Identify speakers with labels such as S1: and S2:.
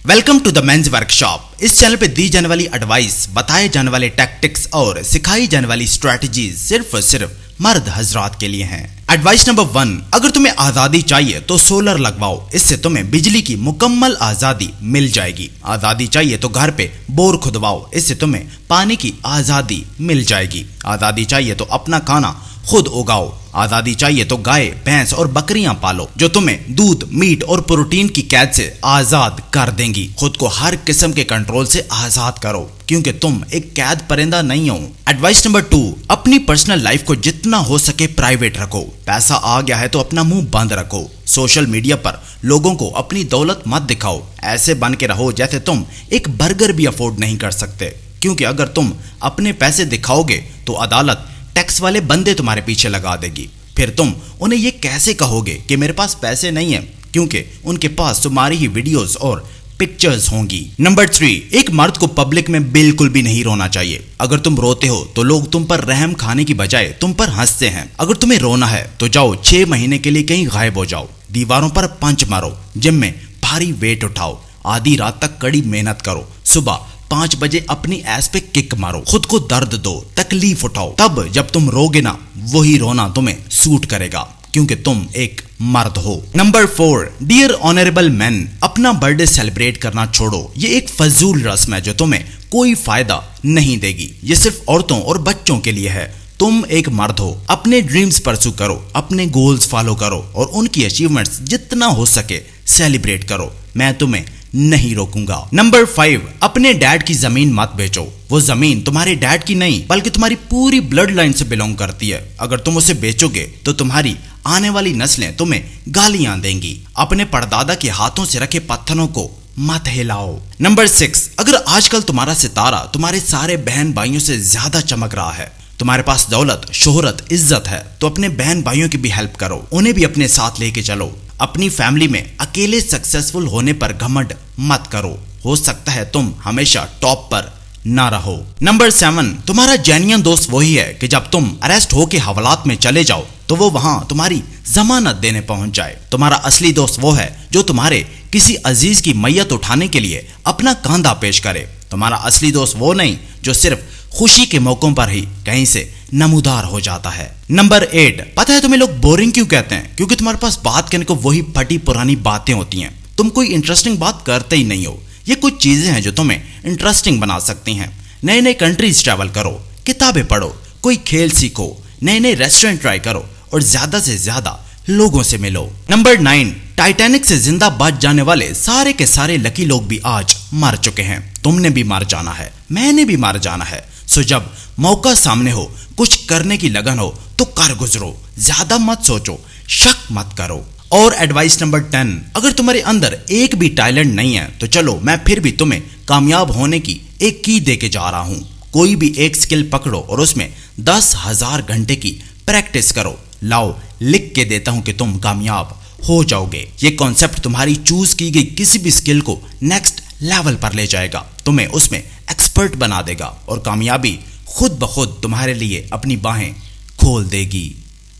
S1: Welcome to the men's workshop. इस channel पे दी जाने वाली एडवाइस, बताए जाने वाले टैक्टिक्स और सिखाई जाने वाली स्ट्रेटजीज सिर्फ और सिर्फ मर्द हजरात के लिए हैं। एडवाइस नंबर 1, अगर तुम्हें आजादी चाहिए तो सोलर लगवाओ, इससे तुम्हें बिजली की मुकम्मल आजादी मिल जाएगी। आजादी चाहिए तो घर पे बोर खुदवाओ, इससे तुम्हें पानी की आजादी मिल जाएगी। आजादी चाहिए तो अपना खाना खुद उगाओ। आजादी चाहिए तो गाय, भैंस और बकरियां पालो जो तुम्हें दूध, मीट और प्रोटीन की कैद से आजाद कर देंगी। खुद को हर किस्म के कंट्रोल से आजाद करो, क्योंकि तुम एक कैद परिंदा नहीं हो। एडवाइस नंबर 2, अपनी पर्सनल लाइफ को जितना हो सके प्राइवेट रखो। पैसा आ गया है तो अपना मुंह बंद रखो। सोशल मीडिया पर लोगों को अपनी दौलत मत दिखाओ। ऐसे बन के रहो जैसे तुम एक बर्गर भी अफोर्ड नहीं कर सकते, क्योंकि अगर तुम अपने पैसे दिखाओगे तो अदालत टैक्स वाले बंदे तुम्हारे पीछे लगा देगी। फिर तुम उन्हें ये कैसे कहोगे कि मेरे पास पैसे नहीं है, क्योंकि उनके पास तुम्हारी ही वीडियोस और पिक्चर्स होंगी। नंबर 3, एक मर्द को पब्लिक में बिल्कुल भी नहीं रोना चाहिए। अगर तुम रोते हो तो लोग तुम पर रहम खाने की बजाय तुम पर हंसते हैं। अगर तुम्हें रोना है तो जाओ 6 महीने के लिए कहीं गायब हो जाओ। दीवारों पर पंच मारो, जिम में भारी वेट उठाओ, आधी रात तक कड़ी मेहनत करो, सुबह 5 बजे अपनी एस पे किक मारो, खुद को दर्द दो, तकलीफ उठाओ। तब जब तुम रोगे ना, वही रोना तुम्हें सूट करेगा, क्योंकि तुम एक मर्द हो। नंबर 4, डियर ऑनरेबल मैन, अपना बर्थडे सेलिब्रेट करना छोड़ो। ये एक फजूल रस्म है जो तुम्हें कोई फायदा नहीं देगी। ये सिर्फ औरतों और बच्चों के लिए है। तुम एक मर्द हो, अपने ड्रीम्स परस्यू करो, अपने गोल्स फॉलो करो और उनकी अचीवमेंट्स जितना हो सके सेलिब्रेट करो। मैं तुम्हें नहीं रोकूंगा। नंबर 5, अपने डैड की जमीन मत बेचो। वो जमीन तुम्हारे डैड की नहीं बल्कि तुम्हारी पूरी ब्लड लाइन से बिलोंग करती है। अगर तुम उसे बेचोगे तो तुम्हारी आने वाली नस्लें तुम्हें गालियां देंगी। अपने परदादा के हाथों से रखे पत्थरों को मत हिलाओ। नंबर 6, अगर आजकल तुम्हारा सितारा तुम्हारे सारे बहन भाइयों से ज्यादा चमक रहा है, तुम्हारे पास दौलत, शोहरत, इज्जत है, तो अपने बहन भाइयों की भी हेल्प करो, उन्हें भी अपने साथ लेके चलो। अपनी फैमिली में अकेले सक्सेसफुल होने पर घमंड मत करो। हो सकता है तुम हमेशा टॉप पर ना रहो। नंबर 7, तुम्हारा जेन्युइन दोस्त वही है कि जब तुम अरेस्ट होके हवालात में चले जाओ तो वो वहां तुम्हारी जमानत देने पहुंच जाए। तुम्हारा असली दोस्त वो है जो तुम्हारे किसी अजीज की मैयत उठाने के लिए अपना कांधा पेश करे। तुम्हारा असली दोस्त वो नहीं जो सिर्फ खुशी के मौकों पर ही कहीं से नमूदार हो जाता है। नंबर 8, पता है तुम्हें लोग बोरिंग क्यों कहते हैं? क्योंकि तुम्हारे पास बात करने को वही फटी पुरानी बातें होती हैं। तुम कोई इंटरेस्टिंग बात करते ही नहीं हो। ये कुछ चीजें हैं जो तुम्हें इंटरेस्टिंग बना सकती हैं। नए नए कंट्रीज ट्रैवल करो, किताबें पढ़ो, कोई खेल सीखो, नए नए रेस्टोरेंट ट्राई करो और ज्यादा से ज्यादा लोगों से मिलो। नंबर 9, टाइटैनिक से जिंदा बच जाने वाले सारे के सारे लकी लोग भी आज मर चुके हैं। तुमने भी मर जाना है, मैंने भी मर जाना है। सो जब मौका सामने हो, कुछ करने की लगन हो तो कर गुजरो। ज्यादा मत सोचो, शक मत करो। और एडवाइस नंबर 10, अगर तुम्हारे अंदर एक भी टैलेंट नहीं है तो चलो मैं फिर भी तुम्हें कामयाब होने की एक की दे के जा रहा हूं। कोई भी एक स्किल पकड़ो और उसमें 10,000 घंटे की प्रैक्टिस करो। लाओ लिख के देता हूं कि तुम कामयाब हो जाओगे। ये कॉन्सेप्ट तुम्हारी चूज की गई किसी भी स्किल को नेक्स्ट लेवल पर ले जाएगा, तुम्हें उसमें एक्सपर्ट बना देगा और कामयाबी खुद ब खुद तुम्हारे लिए अपनी बाहें खोल देगी।